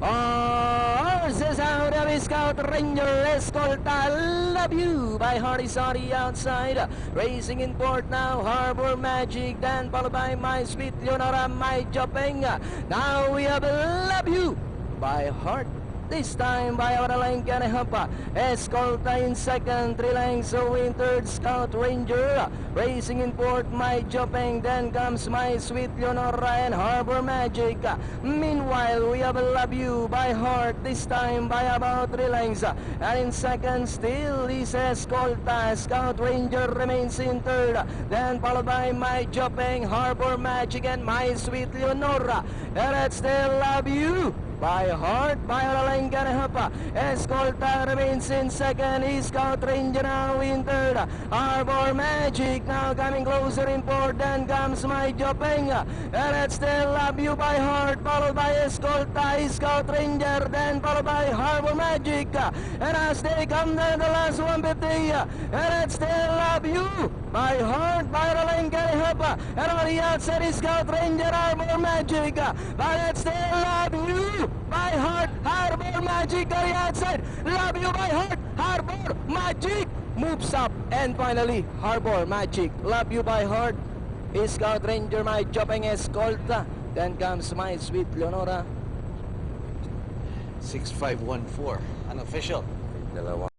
Horses out of his Scout Ranger Escolta, Love You by Hardy Sari outside. Racing in port now, Harbor Magic, then followed by My Sweet Leonora, My Jopeng. Now we have Love You by Heart. This time by Auraline Canehapa. Escolta in second, 3 lengths away in third, Scout Ranger. Racing in fourth, My Jopeng. Then comes My Sweet Leonora and Harbor Magic. Meanwhile, we have Love You by Heart. This time by about 3 lengths. And in second, still is Escolta. Scout Ranger remains in third. Then followed by My Jopeng, Harbor Magic, and My Sweet Leonora. And it's still Love You by Heart, by Auraline Canehapa. Escolta remains in second. Scout Ranger now in third. Harbor Magic now coming closer in fourth. Then comes My Jopeng. And it's still Love You by Heart, followed by Escolta, Scout Ranger, then followed by Harbor Magic. And as they come down the last 150, and it's still Love You by Heart, by Auraline Canehapa. And on the outside is Scout Ranger, Harbor Magic. But it's still Love You by Heart, Harbor Magic on the outside. Love You by Heart, Harbor Magic moves up. And finally, Harbor Magic, Love You by Heart, Scout Ranger, My Jopeng, Escolta. Then comes My Sweet Leonora. 6514, unofficial. Dalawa.